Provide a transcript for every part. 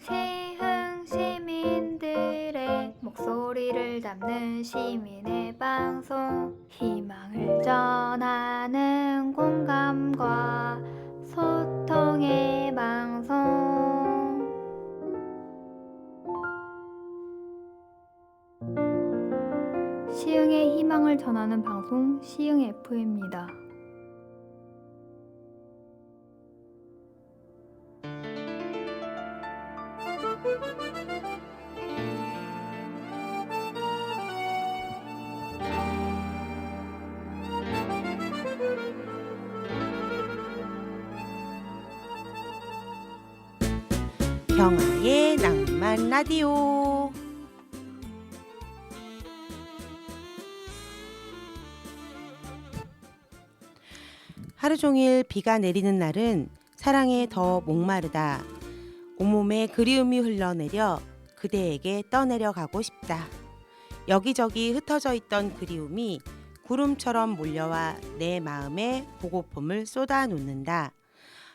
시흥 시민들의 목소리를 담는 시민의 방송, 희망을 전하는 공감과 소통의 방송. 시흥의 희망을 전하는 방송, 시흥 FM입니다. 경아의 낭만 라디오. 하루 종일 비가 내리는 날은 사랑에 더 목마르다. 온몸에 그리움이 흘러내려 그대에게 떠내려가고 싶다. 여기저기 흩어져 있던 그리움이 구름처럼 몰려와 내 마음에 보고픔을 쏟아놓는다.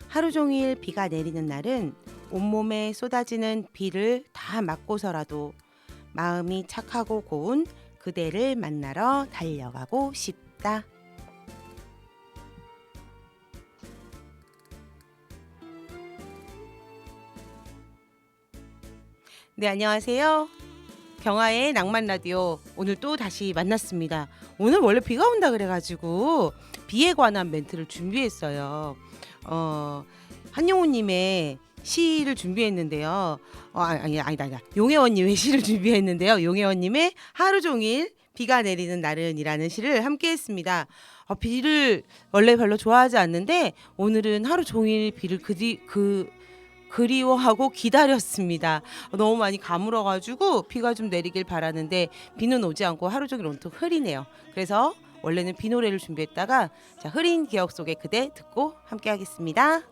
하루 종일 비가 내리는 날은 온몸에 쏟아지는 비를 다 맞고서라도 마음이 착하고 고운 그대를 만나러 달려가고 싶다. 네, 안녕하세요. 경아의 낭만 라디오, 오늘 또 다시 만났습니다. 오늘 원래 비가 온다 그래가지고 비에 관한 멘트를 준비했어요. 한용우님의 시를 준비했는데요. 아니다. 용혜원님의 시를 준비했는데요. 용혜원님의 하루 종일 비가 내리는 날은이라는 시를 함께했습니다. 비를 원래 별로 좋아하지 않는데 오늘은 하루 종일 비를 그리워하고 기다렸습니다. 너무 많이 가물어가지고 비가 좀 내리길 바라는데 비는 오지 않고 하루 종일 온통 흐리네요. 그래서 원래는 비 노래를 준비했다가 자, 흐린 기억 속의 그대 듣고 함께 하겠습니다.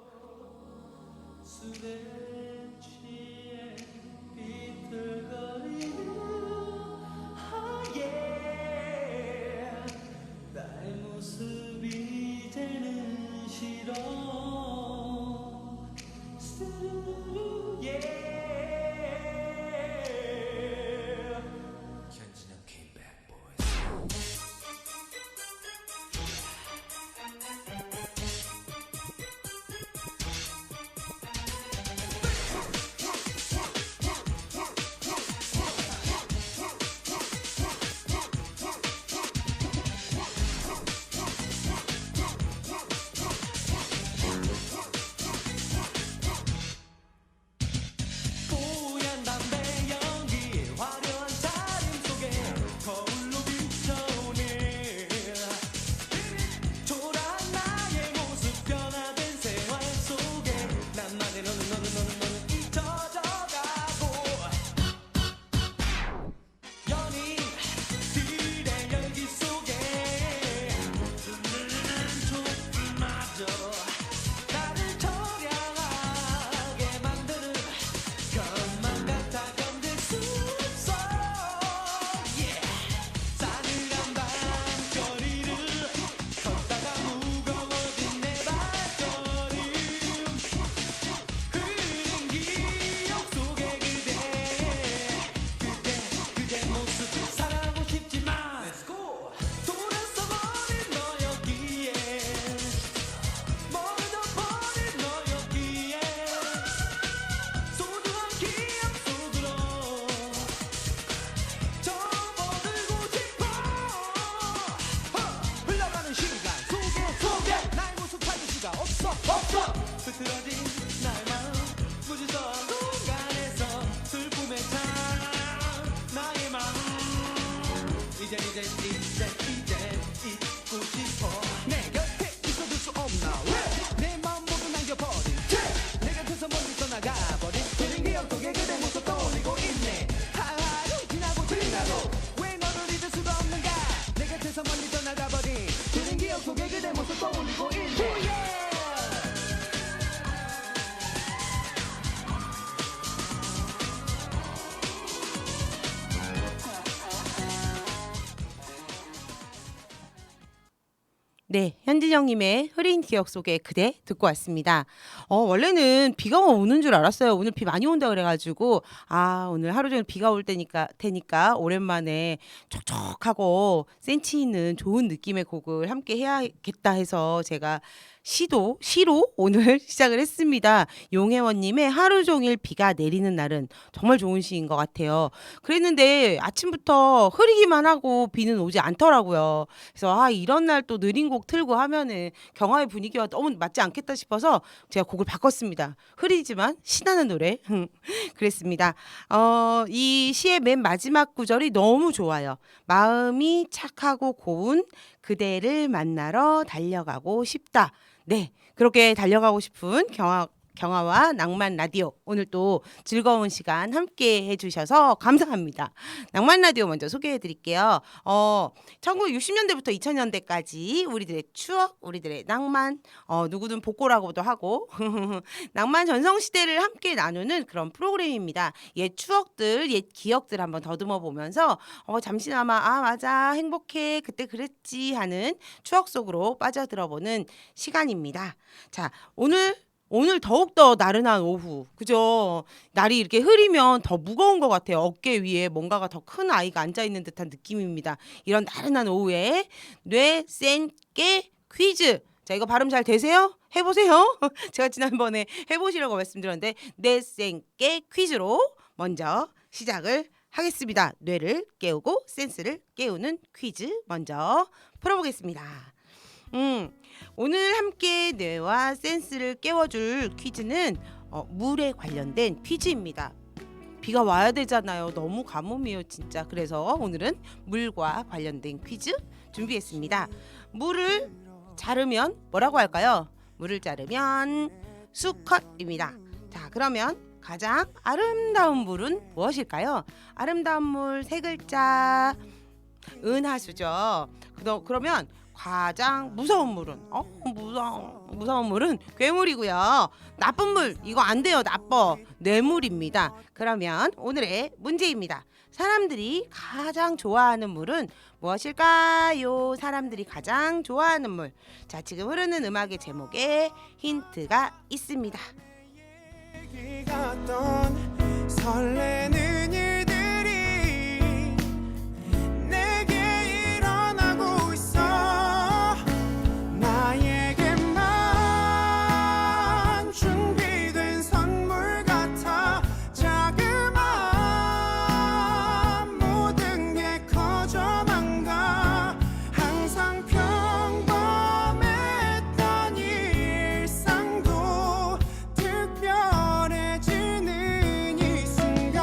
네, 현진영님의 흐린 기억 속의 그대 듣고 왔습니다. 원래는 비가 오는 줄 알았어요. 오늘 비 많이 온다 그래가지고 오늘 하루 종일 비가 올 테니까 오랜만에 촉촉하고 센치 있는 좋은 느낌의 곡을 함께 해야겠다 해서 제가 시로 오늘 시작을 했습니다. 용혜원님의 하루 종일 비가 내리는 날은 정말 좋은 시인 것 같아요. 그랬는데 아침부터 흐리기만 하고 비는 오지 않더라고요. 그래서 이런 날 또 느린 곡 틀고 하면은 경화의 분위기와 너무 맞지 않겠다 싶어서 제가 곡을 바꿨습니다. 흐리지만 신나는 노래 그랬습니다. 이 시의 맨 마지막 구절이 너무 좋아요. 마음이 착하고 고운 그대를 만나러 달려가고 싶다. 네, 그렇게 달려가고 싶은 경화와 낭만 라디오 오늘 또 즐거운 시간 함께 해주셔서 감사합니다. 낭만 라디오 먼저 소개해 드릴게요. 1960년대부터 2000년대까지 우리들의 추억, 우리들의 낭만, 누구든 복고라고도 하고 낭만 전성시대를 함께 나누는 그런 프로그램입니다. 옛 추억들, 옛 기억들 한번 더듬어 보면서 잠시나마 맞아 행복해 그때 그랬지 하는 추억 속으로 빠져들어보는 시간입니다. 자, 오늘 더욱더 나른한 오후, 그죠? 날이 이렇게 흐리면 더 무거운 것 같아요. 어깨 위에 뭔가가 더 큰 아이가 앉아있는 듯한 느낌입니다. 이런 나른한 오후에 뇌센깨 퀴즈. 자, 이거 발음 잘 되세요? 해보세요. 제가 지난번에 해보시라고 말씀드렸는데 뇌센깨 퀴즈로 먼저 시작을 하겠습니다. 뇌를 깨우고 센스를 깨우는 퀴즈 먼저 풀어보겠습니다. 오늘 함께 뇌와 센스를 깨워줄 퀴즈는 물에 관련된 퀴즈입니다. 비가 와야 되잖아요. 너무 가뭄이에요 진짜. 그래서 오늘은 물과 관련된 퀴즈 준비했습니다. 물을 자르면 뭐라고 할까요? 물을 자르면 수컷입니다. 자, 그러면 가장 아름다운 물은 무엇일까요? 아름다운 물 세 글자 은하수죠. 그러면 가장 무서운 물은 무서운 물은 괴물이고요. 나쁜 물 이거 안 돼요. 나빠. 뇌물입니다. 그러면 오늘의 문제입니다. 사람들이 가장 좋아하는 물은 무엇일까요? 사람들이 가장 좋아하는 물. 자, 지금 흐르는 음악의 제목에 힌트가 있습니다. 설레는 일들이 내게 일어나고 있어. 나에게만 준비된 선물 같아. 자그마한 모든 게 커져만 가. 항상 평범했던 일상도 특별해지는 이 순간.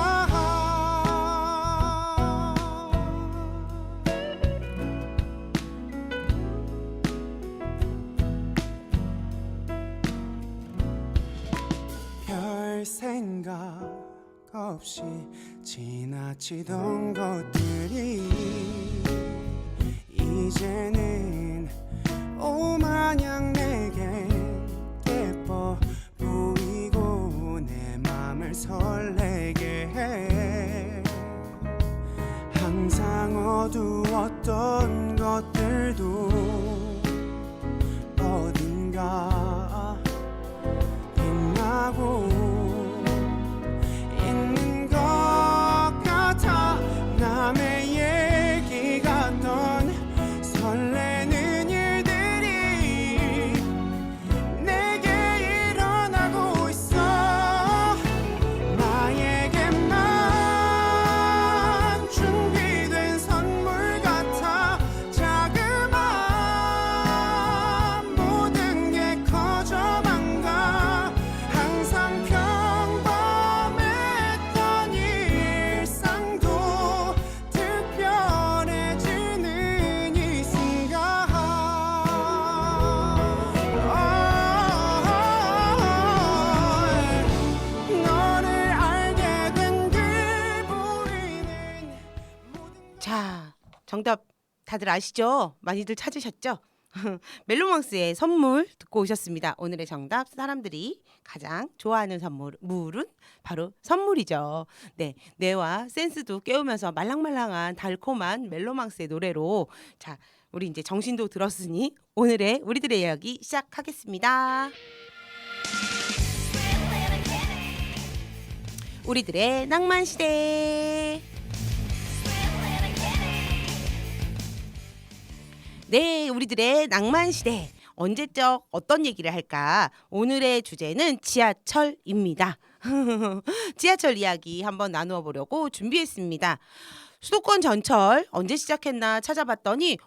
별 생각 없이 지나치던 것들이 이제는 오마냥 내겐 예뻐 보이고 내 맘을 설레게 해. 항상 어두웠던 것들도 어딘가 빛나고 있는 것 같아. 남의 얘기 같던 설레는 일들이 내게 일어나고 있어. 나에게만 준비된 선물 같아. 자그마한 모든 게 커져만 가. 항상 평범했던 일상도 특별해지는 이 순간. 너를 알게 된 그 보이는 자, 정답 다들 아시죠? 많이들 찾으셨죠? 멜로망스의 선물 듣고 오셨습니다. 오늘의 정답, 사람들이 가장 좋아하는 물은 바로 선물이죠. 네, 뇌와 센스도 깨우면서 말랑말랑한 달콤한 멜로망스의 노래로, 자, 우리 이제 정신도 들었으니 오늘의 우리들의 이야기 시작하겠습니다. 우리들의 낭만 시대. 네, 우리들의 낭만 시대. 언제적 어떤 얘기를 할까? 오늘의 주제는 지하철입니다. 지하철 이야기 한번 나누어 보려고 준비했습니다. 수도권 전철 언제 시작했나 찾아봤더니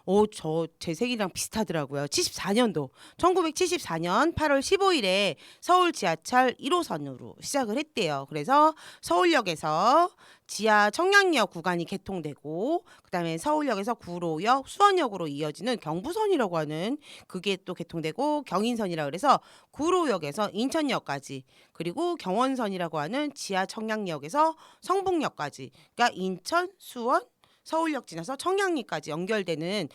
제 생일이랑 비슷하더라고요. 74년도 1974년 8월 15일에 서울 지하철 1호선으로 시작을 했대요. 그래서 서울역에서 지하 청량역 구간이 개통되고, 그다음에 서울역에서 구로역, 수원역으로 이어지는 경부선이라고 하는 그게 또 개통되고, 경인선이라 그래서 구로역에서 인천역까지, 그리고 경원선이라고 하는 지하 청량역에서 성북역까지, 그러니까 인천, 수원, 서울역 지나서 청량리까지 연결되는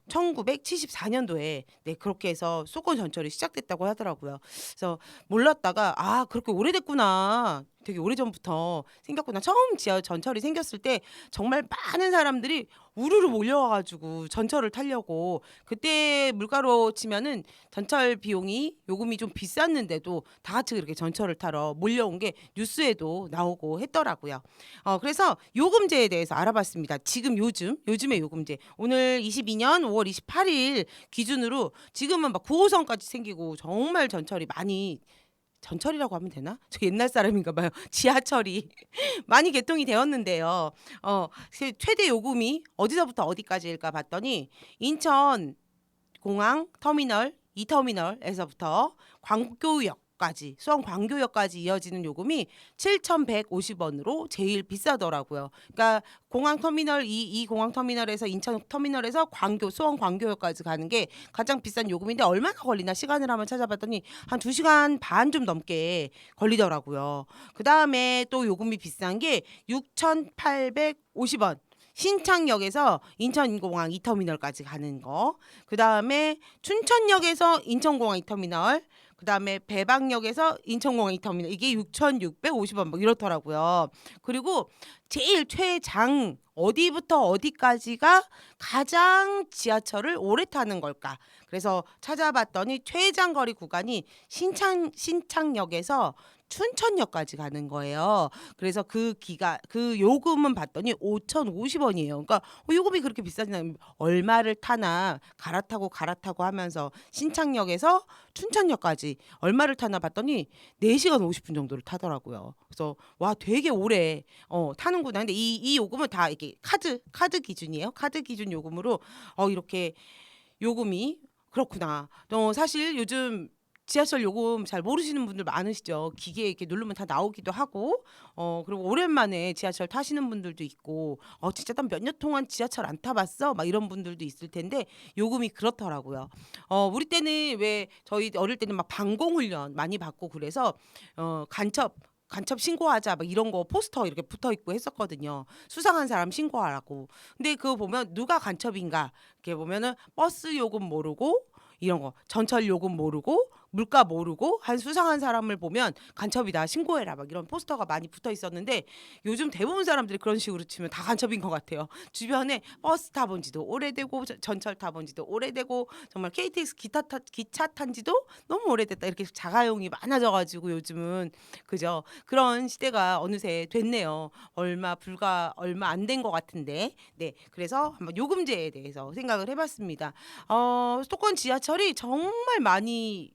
1974년도에 그렇게 해서 수도권 전철이 시작됐다고 하더라고요. 그래서 몰랐다가 그렇게 오래됐구나. 되게 오래전부터 생겼구나. 처음 지하 전철이 생겼을 때 정말 많은 사람들이 우르르 몰려와가지고 전철을 타려고, 그때 물가로 치면은 전철 비용이 요금이 좀 비쌌는데도 다 같이 그렇게 전철을 타러 몰려온 게 뉴스에도 나오고 했더라고요. 그래서 요금제에 대해서 알아봤습니다. 지금 요즘의 요금제, 오늘 22년 5월 28일 기준으로 지금은 막 9호선까지 생기고 정말 전철이 많이, 전철이라고 하면 되나? 저 옛날 사람인가 봐요. 지하철이 많이 개통이 되었는데요. 최대 요금이 어디서부터 어디까지일까 봤더니 인천 공항 터미널 2터미널에서부터 광교역까지, 수원 광교역까지 이어지는 요금이 7,150원으로 제일 비싸더라고요. 그러니까 공항 터미널 이 공항 터미널에서 인천 터미널에서 수원 광교역까지 가는 게 가장 비싼 요금인데, 얼마나 걸리나 시간을 한번 찾아봤더니 한 2시간 반 좀 넘게 걸리더라고요. 그다음에 또 요금이 비싼 게 6,850원. 신창역에서 인천공항 2터미널까지 가는 거. 그다음에 춘천역에서 인천공항 2터미널. 그다음에 배방역에서 인천공항 2터미널. 이게 6,650원 뭐 이렇더라고요. 그리고 제일 최장 어디부터 어디까지가 가장 지하철을 오래 타는 걸까? 그래서 찾아봤더니 최장 거리 구간이 신창역에서 춘천역까지 가는 거예요. 그래서 그 요금은 봤더니 5,050원이에요. 그러니까 요금이 그렇게 비싸지 않으면 얼마를 타나, 갈아타고 하면서 신창역에서 춘천역까지 얼마를 타나 봤더니 4시간 50분 정도를 타더라고요. 그래서 와, 되게 오래 타는구나. 근데 이 요금은 다 이게 카드 기준이에요. 카드 기준 요금으로 이렇게 요금이 그렇구나. 사실 요즘 지하철 요금 잘 모르시는 분들 많으시죠. 기계에 이렇게 누르면 다 나오기도 하고, 그리고 오랜만에 지하철 타시는 분들도 있고, 진짜 난 몇 년 동안 지하철 안 타봤어? 막 이런 분들도 있을 텐데, 요금이 그렇더라고요. 우리 때는 왜 저희 어릴 때는 막 방공훈련 많이 받고, 그래서 간첩 신고하자 막 이런 거 포스터 이렇게 붙어 있고 했었거든요. 수상한 사람 신고하라고. 근데 그거 보면 누가 간첩인가 이렇게 보면은 버스 요금 모르고, 이런 거 전철 요금 모르고, 물가 모르고 한 수상한 사람을 보면 간첩이다, 신고해라, 막 이런 포스터가 많이 붙어 있었는데, 요즘 대부분 사람들이 그런 식으로 치면 다 간첩인 것 같아요. 주변에 버스 타본 지도 오래되고, 전철 타본 지도 오래되고, 정말 KTX 기차 탄 지도 너무 오래됐다, 이렇게 자가용이 많아져가지고 요즘은, 그죠? 그런 시대가 어느새 됐네요. 얼마 안 된 것 같은데. 네, 그래서 한번 요금제에 대해서 생각을 해봤습니다. 수도권 지하철이 정말 많이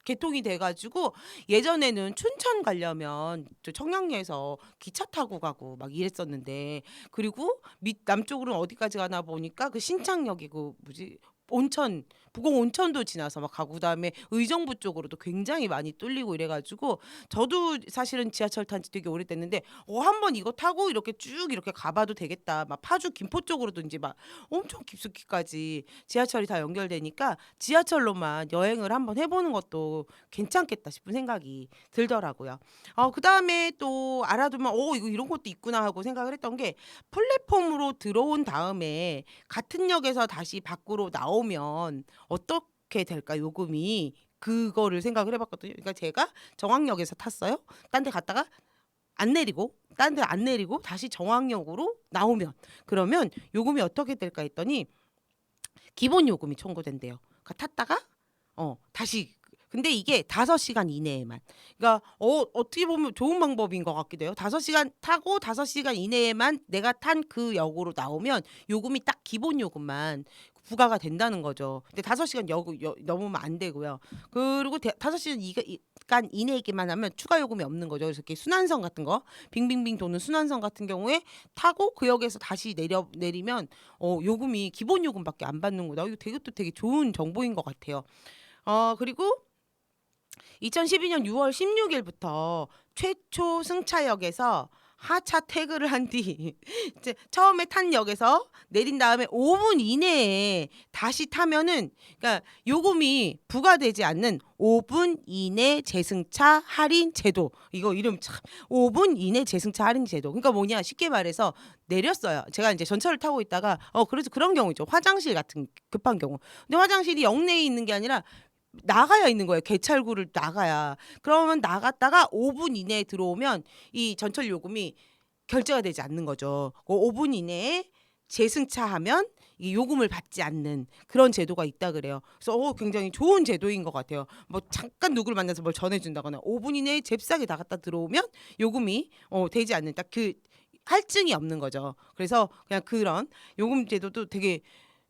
개통이 돼가지고, 예전에는 춘천 가려면 저 청량리에서 기차 타고 가고 막 이랬었는데, 그리고 남쪽으로는 어디까지 가나 보니까 그 신창역이 부곡 온천도 지나서 막 가고, 그다음에 의정부 쪽으로도 굉장히 많이 뚫리고 이래가지고, 저도 사실은 지하철 탄 지 되게 오래됐는데 한번 이거 타고 이렇게 쭉 이렇게 가봐도 되겠다. 막 파주 김포 쪽으로도 이제 막 엄청 깊숙이까지 지하철이 다 연결되니까 지하철로만 여행을 한번 해보는 것도 괜찮겠다 싶은 생각이 들더라고요. 그다음에 또 알아두면 이거 이런 것도 있구나 하고 생각을 했던 게, 플랫폼으로 들어온 다음에 같은 역에서 다시 밖으로 나오면 어떻게 될까 요금이 그거를 생각을 해봤거든요. 그러니까 제가 정왕역에서 탔어요. 딴 데 갔다가 안 내리고 딴 데 안 내리고 다시 정왕역으로 나오면 그러면 요금이 어떻게 될까 했더니 기본 요금이 청구된대요. 그러니까 탔다가 다시 근데 이게 5시간 이내에만. 그러니까 어떻게 보면 좋은 방법인 것 같기도 해요. 5시간 타고 5시간 이내에만 내가 탄 그 역으로 나오면 요금이 딱 기본 요금만 부과가 된다는 거죠. 근데 5시간 넘으면 안 되고요. 그리고 5시간 이내이기만 하면 추가 요금이 없는 거죠. 그래서 이렇게 순환선 같은 거 빙빙빙 도는 순환선 같은 경우에 타고 그 역에서 다시 내리면 요금이 기본 요금밖에 안 받는구나. 이거 되게 좋은 정보인 것 같아요. 그리고 2012년 6월 16일부터 최초 승차역에서 하차 태그를 한 뒤 이제 처음에 탄 역에서 내린 다음에 5분 이내에 다시 타면은 그러니까 요금이 부과되지 않는 5분 이내 재승차 할인 제도. 이거 이름 참 5분 이내 재승차 할인 제도. 그러니까 뭐냐 쉽게 말해서 내렸어요. 제가 이제 전철을 타고 있다가 그래서 그런 경우 있죠. 화장실 같은 급한 경우. 근데 화장실이 역 내에 있는 게 아니라 나가야 있는 거예요. 개찰구를 나가야. 그러면 나갔다가 5분 이내에 들어오면 이 전철 요금이 결제가 되지 않는 거죠. 5분 이내에 재승차하면 이 요금을 받지 않는 그런 제도가 있다 그래요. 그래서 굉장히 좋은 제도인 것 같아요. 뭐 잠깐 누구를 만나서 뭘 전해준다거나 5분 이내에 잽싸게 나갔다 들어오면 요금이 되지 않는 딱 그 할증이 없는 거죠. 그래서 그냥 그런 요금 제도도 되게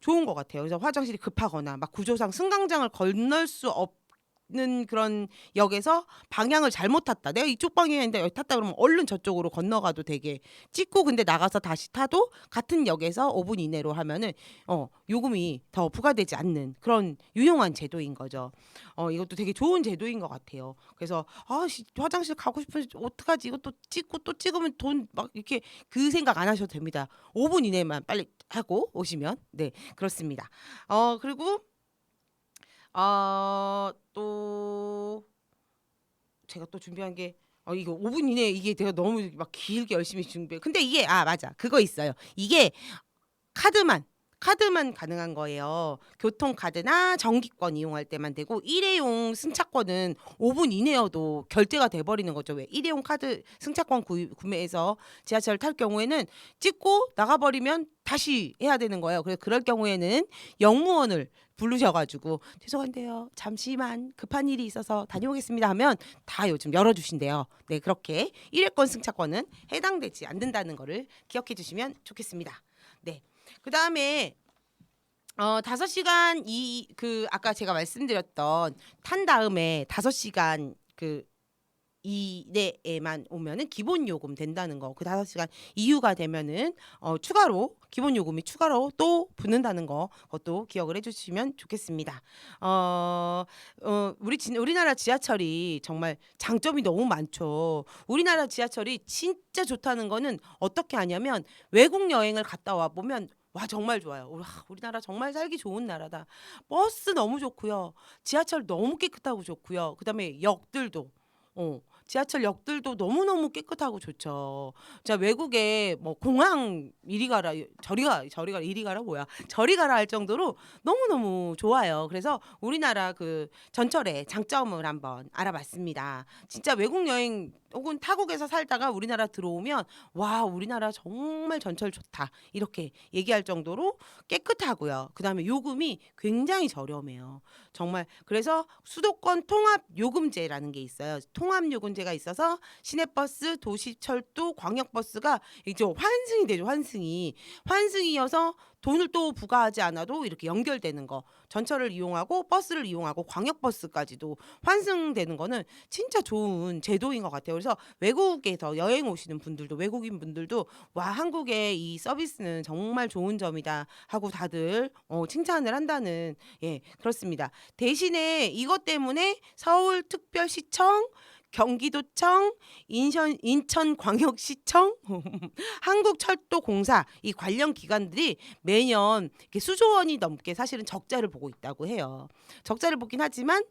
좋은 것 같아요. 그래서 화장실이 급하거나 막 구조상 승강장을 건널 수 없는 그런 역에서 방향을 잘못 탔다. 내가 이쪽 방향인데 여기 탔다 그러면 얼른 저쪽으로 건너가도 되게 찍고 근데 나가서 다시 타도 같은 역에서 5분 이내로 하면은 요금이 더 부과되지 않는 그런 유용한 제도인 거죠. 이것도 되게 좋은 제도인 것 같아요. 그래서 화장실 가고 싶은데 어떡하지? 이것도 찍고 또 찍으면 돈 막 이렇게 그 생각 안 하셔도 됩니다. 5분 이내만 빨리 하고 오시면 네 그렇습니다. 그리고 또 제가 또 준비한 게 이거 5분 이내 이게 내가 너무 막 길게 열심히 준비해. 근데 이게 맞아 그거 있어요. 이게 카드만 가능한 거예요. 교통카드나 정기권 이용할 때만 되고 일회용 승차권은 5분 이내여도 결제가 돼버리는 거죠. 왜 일회용 카드 승차권 구매해서 지하철 탈 경우에는 찍고 나가버리면 다시 해야 되는 거예요. 그래서 그럴 경우에는 역무원을 부르셔가지고 죄송한데요 잠시만 급한 일이 있어서 다녀오겠습니다 하면 다 요즘 열어주신대요. 네 그렇게 일회권 승차권은 해당되지 않는다는 거를 기억해 주시면 좋겠습니다. 네. 그 다음에 5시간 아까 제가 말씀드렸던 탄 다음에 5시간 이내에만 오면은 기본 요금 된다는 거. 그 5시간 이후가 되면은 추가로 기본 요금이 추가로 또 붙는다는 거. 그것도 기억을 해주시면 좋겠습니다. 우리나라 지하철이 정말 장점이 너무 많죠. 우리나라 지하철이 진짜 좋다는 거는 어떻게 하냐면 외국 여행을 갔다 와 보면 와 정말 좋아요. 우리나라 정말 살기 좋은 나라다. 버스 너무 좋고요. 지하철 너무 깨끗하고 좋고요. 그다음에 역들도 지하철 역들도 너무너무 깨끗하고 좋죠. 자 외국에 뭐 공항 이리 가라 저리 가라 이리 가라 뭐야 저리 가라 할 정도로 너무너무 좋아요. 그래서 우리나라 그 전철의 장점을 한번 알아봤습니다. 진짜 외국 여행 혹은 타국에서 살다가 우리나라 들어오면 와 우리나라 정말 전철 좋다 이렇게 얘기할 정도로 깨끗하고요. 그다음에 요금이 굉장히 저렴해요. 정말 그래서 수도권 통합 요금제라는 게 있어요. 통합 요금제가 있어서 시내버스, 도시철도, 광역버스가 이제 환승이 되죠. 환승이어서 돈을 또 부과하지 않아도 이렇게 연결되는 거. 전철을 이용하고 버스를 이용하고 광역버스까지도 환승되는 거는 진짜 좋은 제도인 것 같아요. 그래서 외국에서 여행 오시는 분들도 외국인 분들도 와 한국의 이 서비스는 정말 좋은 점이다 하고 다들 칭찬을 한다는 그렇습니다. 대신에 이것 때문에 서울특별시청 경기도청, 인천광역시청, 한국철도공사 이 관련 기관들이 매년 이렇게 수조 원이 넘게 사실은 적자를 보고 있다고 해요. 적자를 보긴 하지만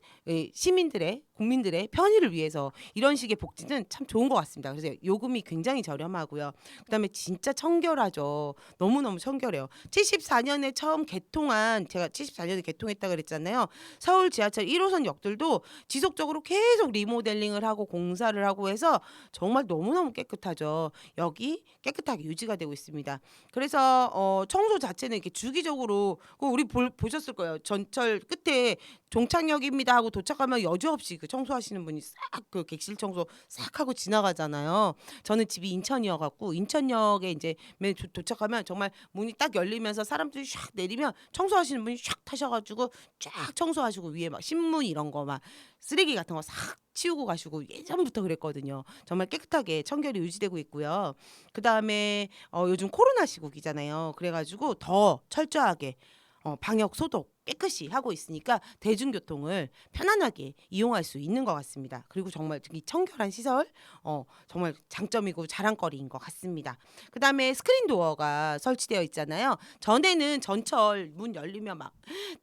시민들의 국민들의 편의를 위해서 이런 식의 복지는 참 좋은 것 같습니다. 그래서 요금이 굉장히 저렴하고요. 그다음에 진짜 청결하죠. 너무너무 청결해요. 74년에 처음 개통한, 제가 74년에 개통했다 그랬잖아요. 서울 지하철 1호선 역들도 지속적으로 계속 리모델링을 하고 공사를 하고 해서 정말 너무너무 깨끗하죠. 여기 깨끗하게 유지가 되고 있습니다. 그래서 청소 자체는 이렇게 주기적으로 우리 보셨을 거예요. 전철 끝에 종착역입니다 하고 도착하면 여지없이 그 청소하시는 분이 싹 그 객실 청소 싹 하고 지나가잖아요. 저는 집이 인천이어갖고 인천역에 이제 맨 도착하면 정말 문이 딱 열리면서 사람들이 샥 내리면 청소하시는 분이 샥 타셔가지고 쫙 청소하시고 위에 막 신문 이런 거 막 쓰레기 같은 거 싹 치우고 가시고 예전부터 그랬거든요. 정말 깨끗하게 청결이 유지되고 있고요. 그 다음에 요즘 코로나 시국이잖아요. 그래가지고 더 철저하게 방역 소독 깨끗이 하고 있으니까 대중교통을 편안하게 이용할 수 있는 것 같습니다. 그리고 정말 이 청결한 시설 정말 장점이고 자랑거리인 것 같습니다. 그다음에 스크린 도어가 설치되어 있잖아요. 전에는 전철 문 열리면 막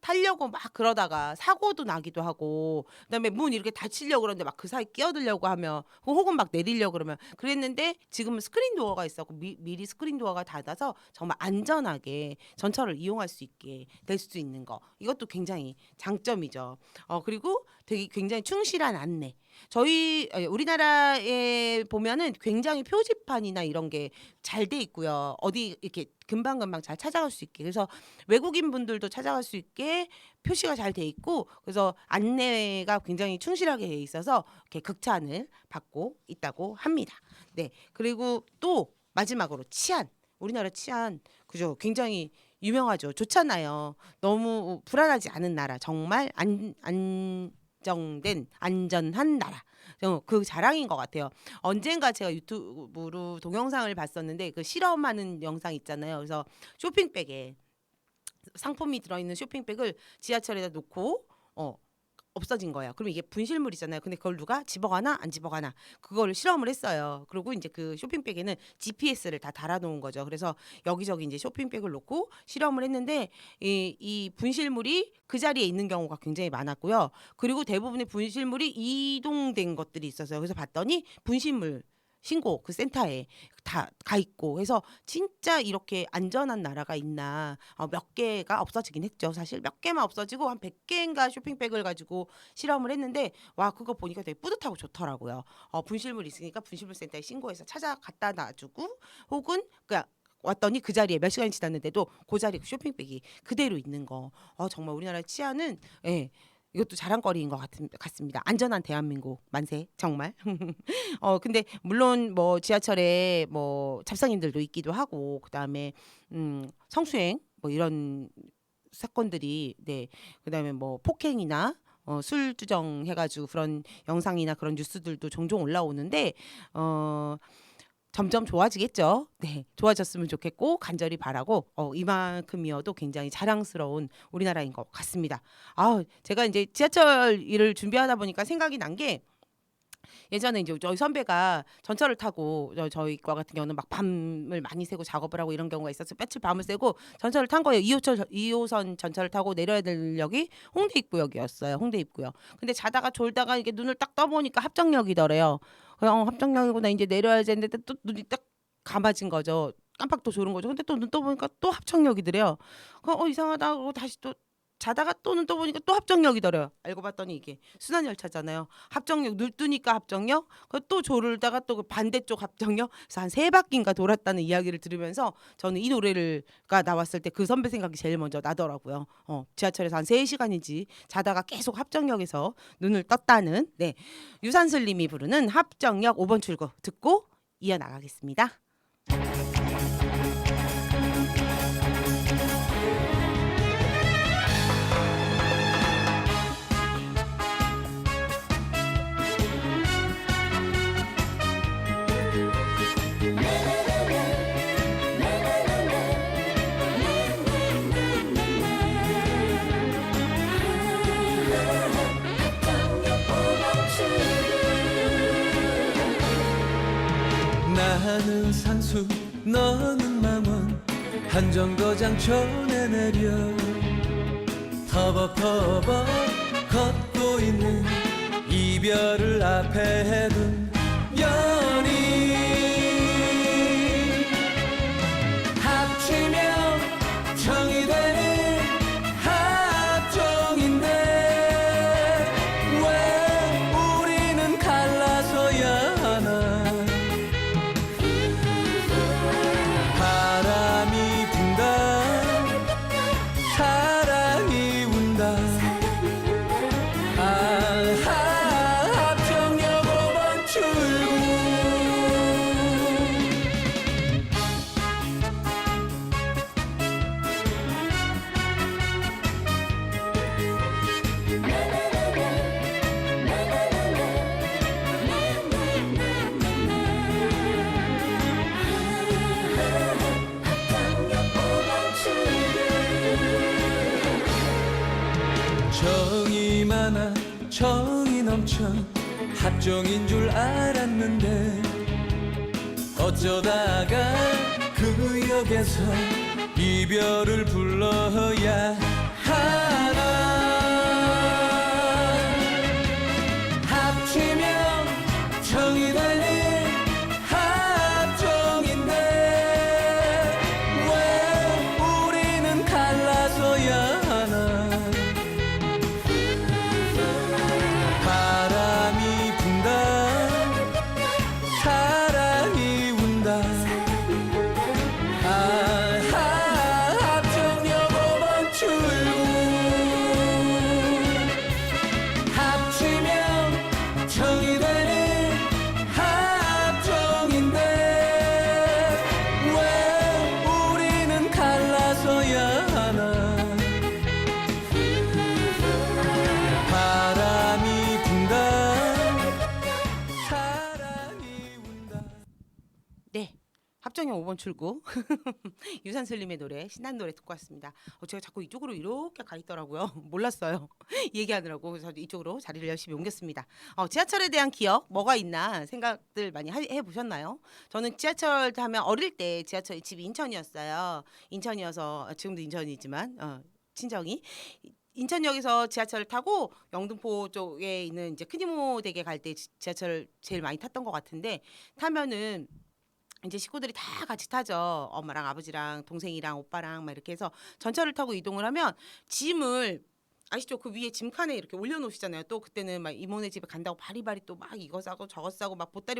타려고 막 그러다가 사고도 나기도 하고, 그다음에 문 이렇게 닫히려고 그러는데 막 그 사이 끼어들려고 하면 혹은 막 내리려고 그러면 그랬는데, 지금은 스크린 도어가 있었고 미리 스크린 도어가 닫아서 정말 안전하게 전철을 이용할 수 있게 될 수 있는 거, 이것도 굉장히 장점이죠. 그리고 되게 굉장히 충실한 안내. 우리나라에 보면은 굉장히 표지판이나 이런 게 잘 돼 있고요. 어디 이렇게 금방금방 잘 찾아갈 수 있게. 그래서 외국인 분들도 찾아갈 수 있게 표시가 잘 돼 있고, 그래서 안내가 굉장히 충실하게 돼 있어서 이렇게 극찬을 받고 있다고 합니다. 네. 그리고 또 마지막으로 치안. 우리나라 치안, 그죠? 굉장히 유명하죠. 좋잖아요. 너무 불안하지 않은 나라, 정말 안정된 안전한 나라. 그 자랑인 것 같아요. 언젠가 제가 유튜브로 동영상을 봤었는데 그 실험하는 영상 있잖아요. 그래서 쇼핑백에 상품이 들어있는 쇼핑백을 지하철에다 놓고 없어진 거예요. 그럼 이게 분실물이잖아요. 근데 그걸 누가 집어가나 안 집어가나 그걸 실험을 했어요. 그리고 이제 그 쇼핑백에는 GPS를 다 달아놓은 거죠. 그래서 여기저기 이제 쇼핑백을 놓고 실험을 했는데 이 분실물이 그 자리에 있는 경우가 굉장히 많았고요. 그리고 대부분의 분실물이 이동된 것들이 있었어요. 그래서 봤더니 분실물 신고 그 센터에 다 가 있고 해서 진짜 이렇게 안전한 나라가 있나. 몇 개가 없어지긴 했죠. 사실 몇 개만 없어지고 한 100개인가 쇼핑백을 가지고 실험을 했는데, 와, 그거 보니까 되게 뿌듯하고 좋더라고요. 분실물 있으니까 분실물 센터에 신고해서 찾아갖다 놔주고, 혹은 그냥 왔더니 그 자리에 몇 시간이 지났는데도 그 자리 쇼핑백이 그대로 있는 거. 정말 우리나라 치안은, 예, 이것도 자랑거리인 것 같습니다. 안전한 대한민국 만세, 정말. 근데 물론 뭐 지하철에 뭐 잡상인들도 있기도 하고, 그다음에 성추행 뭐 이런 사건들이, 네, 그다음에 뭐 폭행이나 술 주정해가지고 그런 영상이나 그런 뉴스들도 종종 올라오는데 점점 좋아지겠죠. 네, 좋아졌으면 좋겠고 간절히 바라고, 이만큼이어도 굉장히 자랑스러운 우리나라인 것 같습니다. 제가 이제 지하철 일을 준비하다 보니까 생각이 난 게, 예전에 이제 저희 선배가 전철을 타고 저희 과 같은 경우는 막 밤을 많이 새고 작업을 하고 이런 경우가 있어서 며칠 밤을 새고 전철을 탄 거예요. 2호선 전철을 타고 내려야 될 역이 홍대 입구역이었어요. 홍대 입구역. 근데 자다가 졸다가 이게 눈을 딱 떠보니까 합정역이더래요. 합정역이구나, 이제 내려야 되는데 또 눈이 딱 감아진 거죠. 깜빡 또 졸은 거죠. 근데 또 눈 떠보니까 또 합정역이더래요. 이상하다 그러고 다시 또 자다가 또 눈 떠보니까 또 합정역이더래요. 알고 봤더니 이게 순환열차잖아요. 합정역, 눈 뜨니까 합정역, 또 졸다가 또 반대쪽 합정역. 그래서 한 3바퀴인가 돌았다는 이야기를 들으면서 저는 이 노래가 나왔을 때 그 선배 생각이 제일 먼저 나더라고요. 지하철에서 한 3시간인지 자다가 계속 합정역에서 눈을 떴다는, 네, 유산슬님이 부르는 합정역 5번 출구 듣고 이어나가겠습니다. 나는 상수 너는 망원 한정거장촌에 내려 터벅터벅 걷고 있는 이 이별을 앞에 둔 연인 합치면 정이 되는 합종인데 왜 우리는 갈라서야 하나 바람이 분다 사랑이 운다 합정역 5번 출구 정이 많아 정이 넘쳐 합정인 줄 알았는데 어쩌다가 그 역에서 이별을 불러야 하나 합치면 정이 되는 합정인데 왜 우리는 갈라서야 하나 바람이 분다 사랑이 운다 합정역 5번 출구 합치면 정이 되는 합정인데 왜 우리는 갈라서야 하나 바람이 분다 사랑이 운다 네. 합정역 5번 출구 유산슬림의 노래 신나는 노래 듣고 왔습니다. 제가 자꾸 이쪽으로 이렇게 가 있더라고요. 몰랐어요. 얘기하느라고 그래서 이쪽으로 자리를 열심히 옮겼습니다. 지하철에 대한 기억 뭐가 있나 생각들 많이 해보셨나요? 저는 지하철 하면 어릴 때 지하철 집이 인천이었어요. 인천이어서 지금도 인천이지만 친정이 인천역에서 지하철을 타고 영등포 쪽에 있는 이제 큰 이모 댁에 갈 때 지하철을 제일 많이 탔던 것 같은데 타면은 이제 식구들이 다 같이 타죠. 엄마랑 아버지랑 동생이랑 오빠랑 막 이렇게 해서 전철을 타고 이동을 하면 짐을 아시죠? 그 위에 짐칸에 이렇게 올려놓으시잖아요. 또 그때는 막 이모네 집에 간다고 바리바리 또 막 이거 사고 저거 사고 막 보따리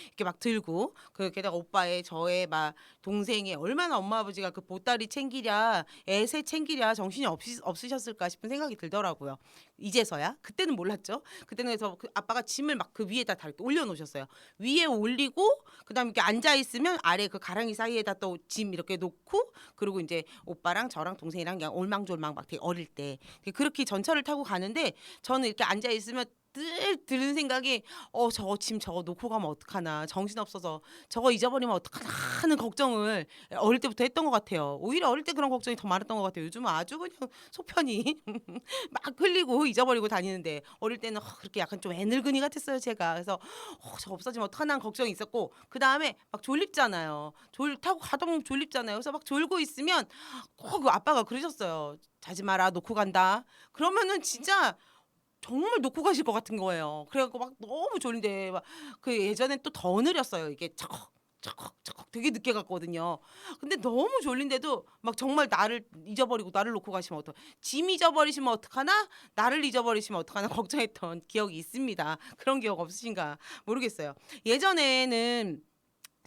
이렇게 막 들고 그 게다가 오빠의 저의 막 동생의 얼마나 엄마 아버지가 그 보따리 챙기랴 애새 챙기랴 정신이 없으셨을까 싶은 생각이 들더라고요. 이제서야 그때는 몰랐죠. 그때는 그래서 그 아빠가 짐을 막 그 위에다 다 이렇게 올려놓으셨어요. 위에 올리고 그다음에 이렇게 앉아 있으면 아래 그 가랑이 사이에다 또 짐 이렇게 놓고 그리고 이제 오빠랑 저랑 동생이랑 그냥 올망졸망 막 되게 어릴 때 그렇게 전철을 타고 가는데 저는 이렇게 앉아 있으면 늘 드는 생각이 저거 짐 저거 놓고 가면 어떡하나 정신없어서 저거 잊어버리면 어떡하나 하는 걱정을 어릴 때부터 했던 것 같아요. 오히려 어릴 때 그런 걱정이 더 많았던 것 같아요. 요즘은 아주 그냥 속편히 막 흘리고 잊어버리고 다니는데 어릴 때는 그렇게 약간 좀 애늙은이 같았어요 제가. 그래서 저거 없어지면 어떡하나 하는 걱정이 있었고 그 다음에 막 졸립잖아요. 타고 가다 보면 졸립잖아요. 그래서 막 졸고 있으면 꼭 아빠가 그러셨어요. 자지 마라 놓고 간다. 그러면은 진짜 정말 놓고 가실 것 같은 거예요. 그래갖고 막 너무 졸린데 막 그 예전엔 또 더 느렸어요. 이게 척 되게 늦게 갔거든요. 근데 너무 졸린데도 막 정말 나를 잊어버리고 나를 놓고 가시면 짐 잊어버리시면 어떡하나 나를 잊어버리시면 어떡하나 걱정했던 기억이 있습니다. 그런 기억 없으신가 모르겠어요. 예전에는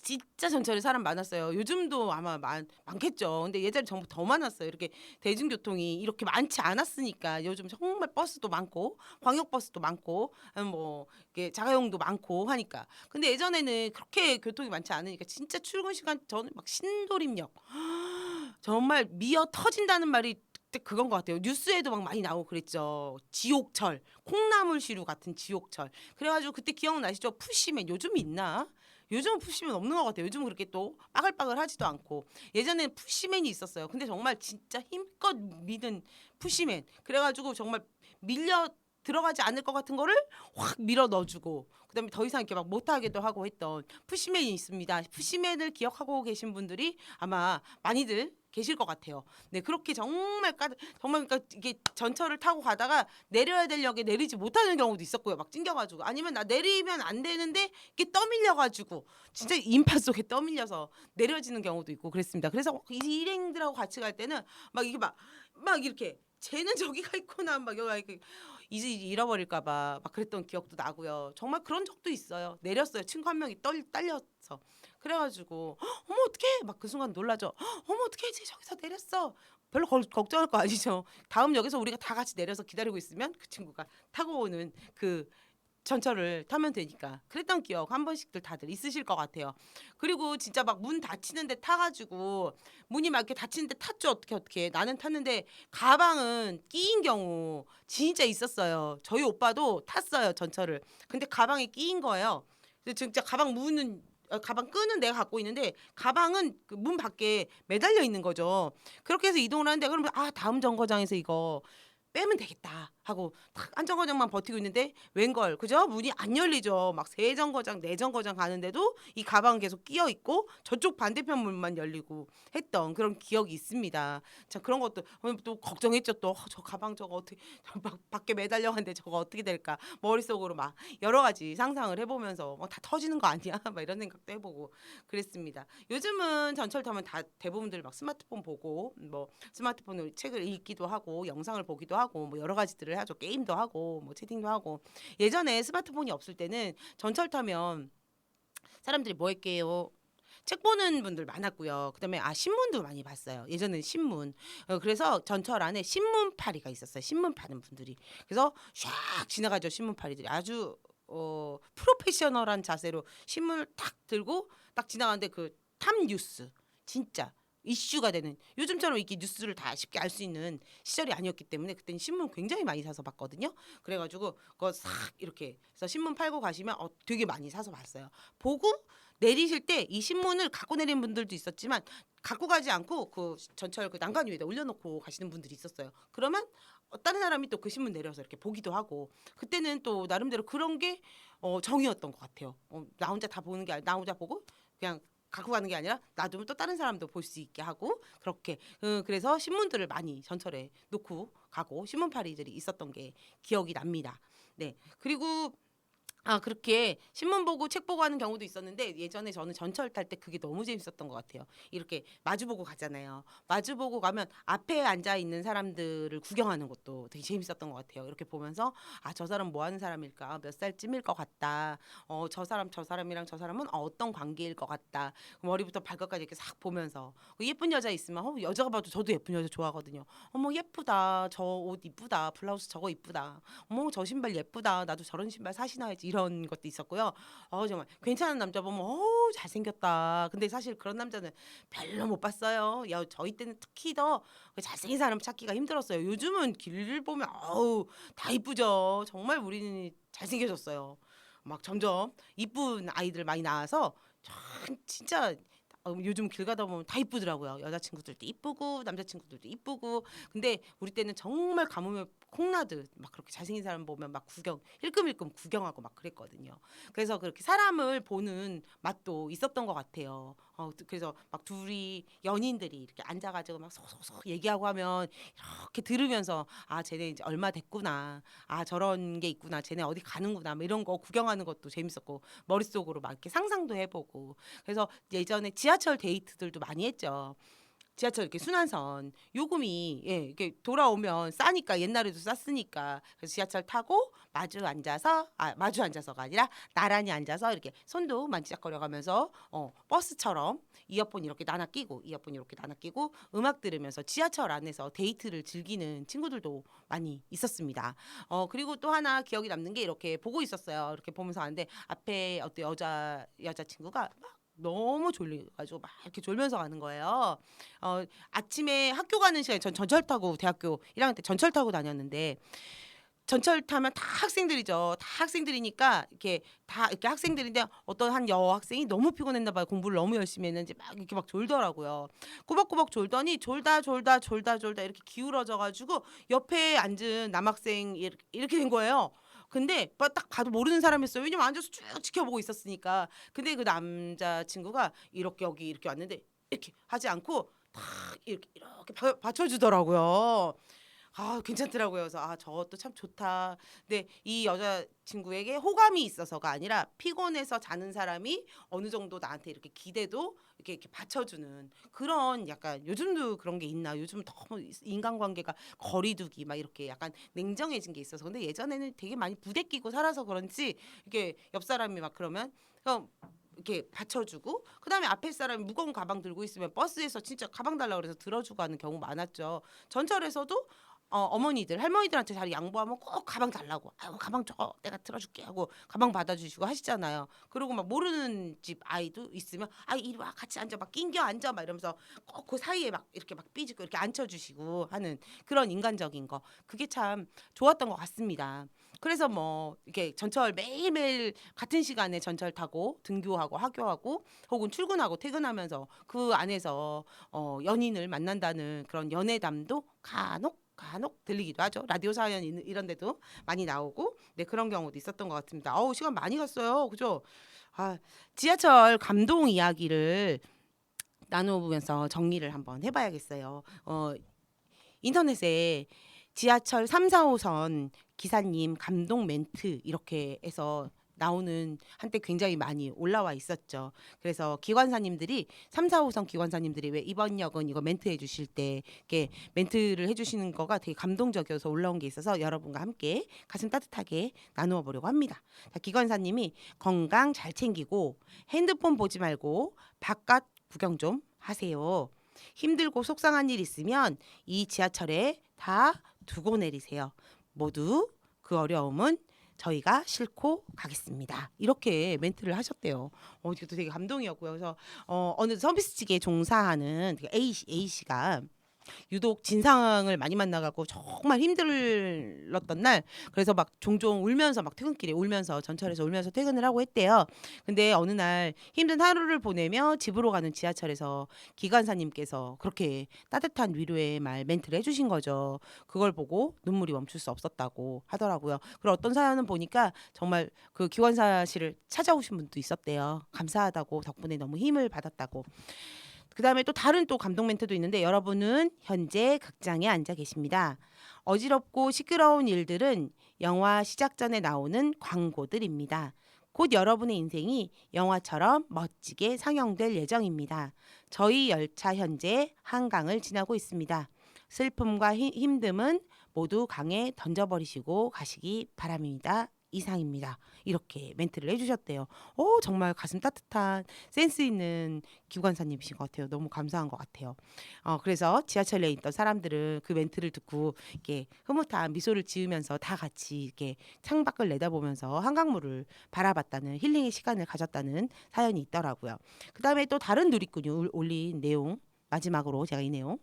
진짜 전철에 사람 많았어요. 요즘도 아마 많겠죠. 근데 예전에 정말 더 많았어요. 이렇게 대중교통이 이렇게 많지 않았으니까 요즘 정말 버스도 많고 광역버스도 많고 뭐 이렇게 자가용도 많고 하니까. 근데 예전에는 그렇게 교통이 많지 않으니까 진짜 출근 시간 저는 막 신도림역 정말 미어 터진다는 말이 그건 것 같아요. 뉴스에도 막 많이 나오고 그랬죠. 지옥철, 콩나물시루 같은 지옥철. 그래가지고 그때 기억나시죠? 푸시맨 요즘 있나? 요즘은 푸시맨 없는 것 같아요. 요즘은 그렇게 또 빠글빠글 하지도 않고. 예전에는 푸시맨이 있었어요. 근데 정말 진짜 힘껏 미는 푸시맨. 그래가지고 정말 밀려 들어가지 않을 것 같은 거를 확 밀어 넣어주고 그다음에 더 이상 이렇게 막 못하게도 하고 했던 푸시맨이 있습니다. 푸시맨을 기억하고 계신 분들이 아마 많이들 계실 것 같아요. 네, 그렇게 정말 정말 그러니까 이게 전철을 타고 가다가 내려야 될 역에 내리지 못하는 경우도 있었고요. 막 찡겨가지고 아니면 나 내리면 안 되는데 이게 떠밀려가지고 진짜 인파 속에 떠밀려서 내려지는 경우도 있고 그랬습니다. 그래서 이 일행들하고 같이 갈 때는 막 이게 막 이렇게 쟤는 저기가 있구나 막 여기 이제 잃어버릴까봐 막 그랬던 기억도 나고요. 정말 그런 적도 있어요. 내렸어요. 친구 한 명이 딸려서. 그래가지고 어머 어떡해 막 그 순간 놀라죠. 어머 어떡해 쟤 저기서 내렸어. 별로 걱정할 거 아니죠. 다음 역에서 우리가 다 같이 내려서 기다리고 있으면 그 친구가 타고 오는 그 전철을 타면 되니까 그랬던 기억 한 번씩들 다들 있으실 것 같아요. 그리고 진짜 막 문 닫히는데 타가지고 문이 막 이렇게 닫히는데 탔죠. 어떻게 나는 탔는데 가방은 끼인 경우 진짜 있었어요. 저희 오빠도 탔어요 전철을. 근데 가방에 끼인 거예요. 근데 진짜 가방 문은 가방 끈은 내가 갖고 있는데 가방은 그 문 밖에 매달려 있는 거죠. 그렇게 해서 이동을 하는데 그러면 다음 정거장에서 이거 빼면 되겠다 하고 딱 한 정거장만 버티고 있는데 웬걸 그죠? 문이 안 열리죠. 막 세 정거장 네 정거장 가는데도 이 가방 계속 끼어 있고 저쪽 반대편 문만 열리고 했던 그런 기억이 있습니다. 자 그런 것도 또 걱정했죠. 또 저 가방 저거 어떻게 막 밖에 매달려 갔는데 저거 어떻게 될까 머릿속으로 막 여러 가지 상상을 해보면서 다 터지는 거 아니야? 막 이런 생각도 해보고 그랬습니다. 요즘은 전철 타면 다 대부분들 막 스마트폰 보고 뭐 스마트폰으로 책을 읽기도 하고 영상을 보기도 하고 뭐 여러 가지들을 하죠. 게임도 하고 뭐 채팅도 하고. 예전에 스마트폰이 없을 때는 전철 타면 사람들이 뭐 할게요? 책 보는 분들 많았고요. 그다음에 신문도 많이 봤어요. 예전에는 신문. 그래서 전철 안에 신문파리가 있었어요. 신문 파는 분들이. 그래서 샥 지나가죠. 신문파리들이 아주 프로페셔널한 자세로 신문을 탁 들고 딱 지나가는데 그 탑 뉴스 진짜 이슈가 되는 요즘처럼 이렇게 뉴스를 다 쉽게 알 수 있는 시절이 아니었기 때문에 그때는 신문 굉장히 많이 사서 봤거든요. 그래가지고 그거 싹 이렇게 해서 신문 팔고 가시면 되게 많이 사서 봤어요. 보고 내리실 때 이 신문을 갖고 내린 분들도 있었지만 갖고 가지 않고 그 전철 그 난간 위에다 올려놓고 가시는 분들이 있었어요. 그러면 다른 사람이 또 그 신문 내려서 이렇게 보기도 하고 그때는 또 나름대로 그런 게 정이었던 것 같아요. 나 혼자 다 보는 게 아니라 나 혼자 보고 그냥 갖고 가는 게 아니라 놔두면 또 다른 사람도 볼 수 있게 하고 그렇게 그래서 신문들을 많이 전철에 놓고 가고 신문파리들이 있었던 게 기억이 납니다. 네 그리고 그렇게 신문 보고 책 보고 하는 경우도 있었는데 예전에 저는 전철 탈 때 그게 너무 재밌었던 것 같아요. 이렇게 마주보고 가잖아요. 마주보고 가면 앞에 앉아 있는 사람들을 구경하는 것도 되게 재밌었던 것 같아요. 이렇게 보면서 저 사람 뭐 하는 사람일까? 몇 살쯤일 것 같다. 저 사람이랑 저 사람은 어떤 관계일 것 같다. 머리부터 발끝까지 이렇게 싹 보면서 예쁜 여자 있으면 여자가 봐도 저도 예쁜 여자 좋아하거든요. 어머 예쁘다. 저 옷 이쁘다. 블라우스 저거 이쁘다. 어머 저 신발 예쁘다. 나도 저런 신발 사신어야지. 이런 것도 있었고요. 정말 괜찮은 남자 보면 잘생겼다. 근데 사실 그런 남자는 별로 못 봤어요. 저희 때는 특히 더 잘생긴 사람 찾기가 힘들었어요. 요즘은 길을 보면 다 이쁘죠. 정말 우리는 잘생겨졌어요. 막 점점 이쁜 아이들 많이 나와서 진짜 요즘 길 가다 보면 다 이쁘더라고요. 여자친구들도 이쁘고 남자친구들도 이쁘고. 근데 우리 때는 정말 가뭄에 콩나듯 막 그렇게 잘생긴 사람 보면 막 힐끔힐끔 구경하고 막 그랬거든요. 그래서 그렇게 사람을 보는 맛도 있었던 것 같아요. 그래서 막 둘이 연인들이 이렇게 앉아가지고 막 소소소 얘기하고 하면 이렇게 들으면서 쟤네 이제 얼마 됐구나. 저런 게 있구나. 쟤네 어디 가는구나. 뭐 이런 거 구경하는 것도 재밌었고 머릿속으로 막 이렇게 상상도 해보고. 그래서 예전에 지하철 데이트들도 많이 했죠. 지하철 이렇게 순환선 요금이 이렇게 돌아오면 싸니까 옛날에도 쌌으니까 그래서 지하철 타고 마주 앉아서가 아니라 나란히 앉아서 이렇게 손도 만지작거려가면서 버스처럼 이어폰 이렇게 나눠 끼고 음악 들으면서 지하철 안에서 데이트를 즐기는 친구들도 많이 있었습니다. 그리고 또 하나 기억이 남는 게 이렇게 보고 있었어요. 이렇게 보면서 하는데 앞에 어떤 여자친구가 막 너무 졸려가지고 막 이렇게 졸면서 가는 거예요. 아침에 학교 가는 시간에 전 전철 타고 대학교 1학년 때 전철 타고 다녔는데 전철 타면 다 학생들이죠. 다 학생들이니까 이렇게 학생들인데 어떤 한 여학생이 너무 피곤했나 봐요. 공부를 너무 열심히 했는지 막 이렇게 막 졸더라고요. 꾸벅꾸벅 졸더니 졸다 이렇게 기울어져 가지고 옆에 앉은 남학생 이렇게 된 거예요. 근데 딱 봐도 모르는 사람이었어요. 왜냐면 앉아서 쭉 지켜보고 있었으니까. 근데 그 남자친구가 이렇게 여기 이렇게 왔는데 이렇게 하지 않고 탁 이렇게 받쳐주더라고요. 아, 괜찮더라고요. 그래서 아, 저것도 참 좋다. 근데 이 여자친구에게 호감이 있어서가 아니라 피곤해서 자는 사람이 어느 정도 나한테 이렇게 기대도 이렇게 받쳐주는 그런, 약간 요즘도 그런 게 있나? 요즘 너무 인간관계가 거리두기 막 이렇게 약간 냉정해진 게 있어서. 근데 예전에는 되게 많이 부대끼고 살아서 그런지 이렇게 옆 사람이 막 그러면 이렇게 받쳐주고, 그다음에 앞에 사람이 무거운 가방 들고 있으면 버스에서 진짜 가방 달라고 그래서 들어주고 하는 경우 많았죠. 전철에서도 어머니들 할머니들한테 잘 양보하면 꼭 가방 달라고, 아유 가방 줘 내가 들어줄게 하고 가방 받아주시고 하시잖아요. 그리고 막 모르는 집 아이도 있으면 아 이리 와 같이 앉아 막 낑겨 앉아 막 이러면서 꼭 그 사이에 막 이렇게 막 삐지고 이렇게 앉혀주시고 하는 그런 인간적인 거, 그게 참 좋았던 것 같습니다. 그래서 뭐 이렇게 전철 매일매일 같은 시간에 전철 타고 등교하고 하교하고 혹은 출근하고 퇴근하면서 그 안에서 연인을 만난다는 그런 연애담도 간혹 들리기도 하죠. 라디오 사연 이런 데도 많이 나오고, 네, 그런 경우도 있었던 것 같습니다. 어우, 시간 많이 갔어요. 그죠? 아, 지하철 감동 이야기를 나눠보면서 정리를 한번 해봐야겠어요. 인터넷에 지하철 3, 4호선 기사님 감동 멘트 이렇게 해서 나오는 한때 굉장히 많이 올라와 있었죠. 그래서 기관사님들이 3, 4호선 기관사님들이 왜 이번 역은 이거 멘트 해주실 때 이렇게 멘트를 해주시는 거가 되게 감동적이어서 올라온 게 있어서 여러분과 함께 가슴 따뜻하게 나누어 보려고 합니다. 자, 기관사님이 건강 잘 챙기고 핸드폰 보지 말고 바깥 구경 좀 하세요. 힘들고 속상한 일 있으면 이 지하철에 다 두고 내리세요. 모두 그 어려움은 저희가 싣고 가겠습니다. 이렇게 멘트를 하셨대요. 이것도 되게 감동이었고요. 그래서 어느 서비스직에 종사하는 A씨가 유독 진상을 많이 만나갖고 정말 힘들었던 날, 그래서 막 종종 울면서 막 퇴근길에 울면서 전철에서 울면서 퇴근을 하고 했대요. 근데 어느 날 힘든 하루를 보내며 집으로 가는 지하철에서 기관사님께서 그렇게 따뜻한 위로의 말 멘트를 해주신 거죠. 그걸 보고 눈물이 멈출 수 없었다고 하더라고요. 그리고 어떤 사연은 보니까 정말 그 기관사실을 찾아오신 분도 있었대요. 감사하다고, 덕분에 너무 힘을 받았다고. 그다음에 또 다른 또 감동 멘트도 있는데, 여러분은 현재 극장에 앉아 계십니다. 어지럽고 시끄러운 일들은 영화 시작 전에 나오는 광고들입니다. 곧 여러분의 인생이 영화처럼 멋지게 상영될 예정입니다. 저희 열차 현재 한강을 지나고 있습니다. 슬픔과 힘듦은 모두 강에 던져버리시고 가시기 바랍니다. 이상입니다. 이렇게 멘트를 해주셨대요. 정말 가슴 따뜻한 센스 있는 기관사님이신 것 같아요. 너무 감사한 것 같아요. 그래서 지하철에 있던 사람들은 그 멘트를 듣고 이렇게 흐뭇한 미소를 지으면서 다 같이 이렇게 창밖을 내다보면서 한강물을 바라봤다는 힐링의 시간을 가졌다는 사연이 있더라고요. 그 다음에 또 다른 누리꾼이 올린 내용, 마지막으로 제가 이 내용.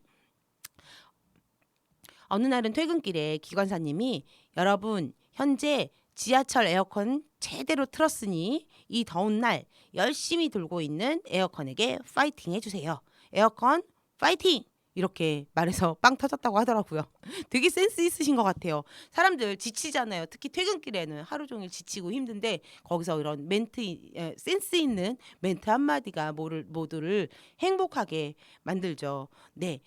어느 날은 퇴근길에 기관사님이 여러분 현재 지하철 에어컨 제대로 틀었으니 이 더운 날 열심히 돌고 있는 에어컨에게 파이팅 해주세요. 에어컨 파이팅! 이렇게 말해서 빵 터졌다고 하더라고요. 되게 센스 있으신 것 같아요. 사람들 지치잖아요. 특히 퇴근길에는 하루 종일 지치고 힘든데 거기서 이런 멘트, 센스 있는 멘트 한마디가 모두를 행복하게 만들죠. 네,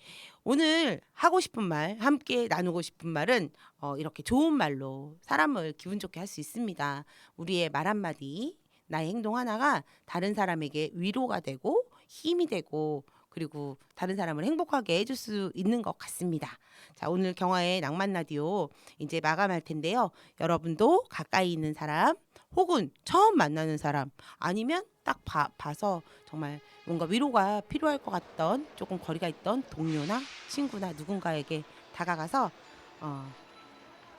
오늘 하고 싶은 말, 함께 나누고 싶은 말은 이렇게 좋은 말로 사람을 기분 좋게 할 수 있습니다. 우리의 말 한마디, 나의 행동 하나가 다른 사람에게 위로가 되고 힘이 되고, 그리고 다른 사람을 행복하게 해줄 수 있는 것 같습니다. 자, 오늘 경화의 낭만 라디오 이제 마감할 텐데요. 여러분도 가까이 있는 사람 혹은 처음 만나는 사람, 아니면 딱 봐서 정말 뭔가 위로가 필요할 것 같던 조금 거리가 있던 동료나 친구나 누군가에게 다가가서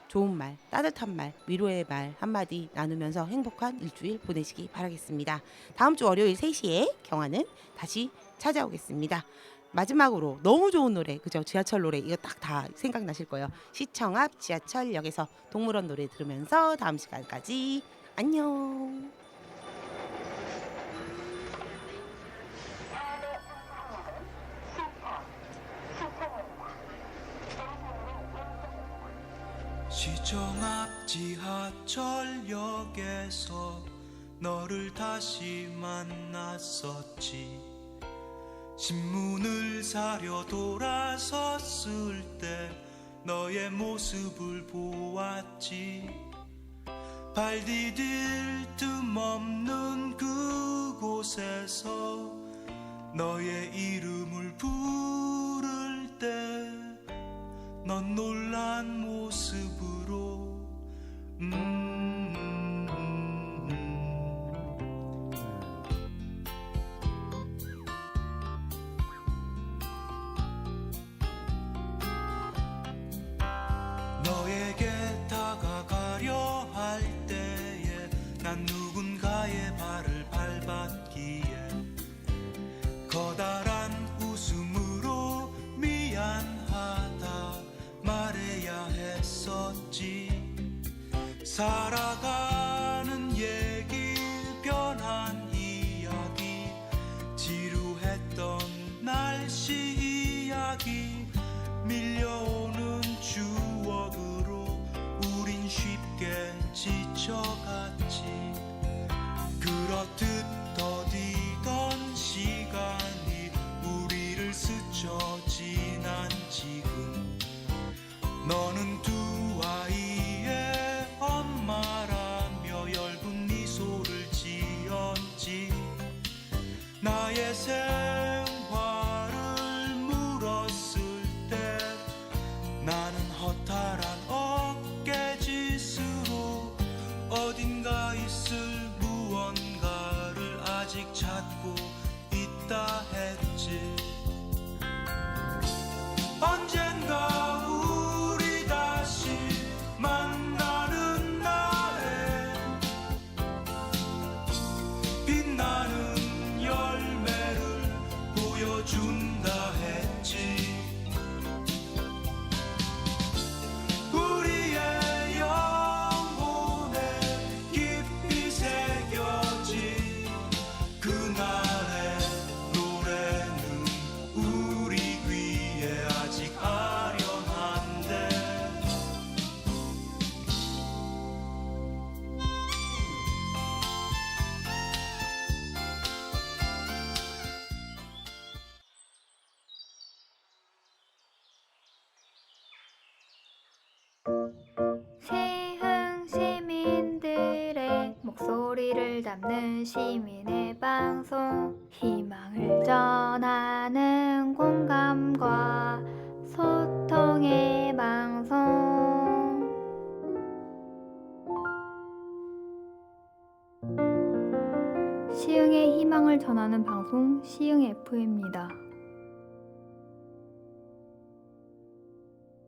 좋은 말, 따뜻한 말, 위로의 말 한마디 나누면서 행복한 일주일 보내시기 바라겠습니다. 다음 주 월요일 3시에 경화는 다시 찾아오겠습니다. 마지막으로 너무 좋은 노래, 그죠? 지하철 노래 이거 딱 다 생각나실 거예요. 시청 앞 지하철역에서 동물원 노래 들으면서 다음 시간까지 안녕. 시청 앞 지하철역에서 너를 다시 만났었지. 신문을 사려 돌아섰을 때 너의 모습을 보았지. 발 디딜 틈 없는 그곳에서 너의 이름을 부를 때 넌 놀란 모습으로 너에게 다가가려 할 때에 난 누군가의 발을 밟았기에 커다란 웃음으로 미안하다 말해야 했었지. 살아가는 얘기, 변한 이야기, 지루했던 날씨 이야기, 밀려오는 추억으로 우린 쉽게 지쳐갔지. 그렇듯 더디던 시간이 우리를 스쳐 지난 지금 너는 두 아이의 엄마라며 엷은 미소를 지었지. 나의 생활을 물었을 때 나는 허탈한 어깨짓으로 어딘가 있을 무언가를 아직 찾고 있다 했지. 언젠가 우리 다시 만나는 날에 빛나는 열매를 보여준다 했지. 우리의 영혼에 깊이 새겨진 그날의 노래는 우리 귀에 아직 아련한데 세흥 시민들의 목소리를 담는 시민의 방송, 희망을 전하는 공감과 소통의 방송. 시흥의 희망을 전하는 방송, 시흥 FM입니다.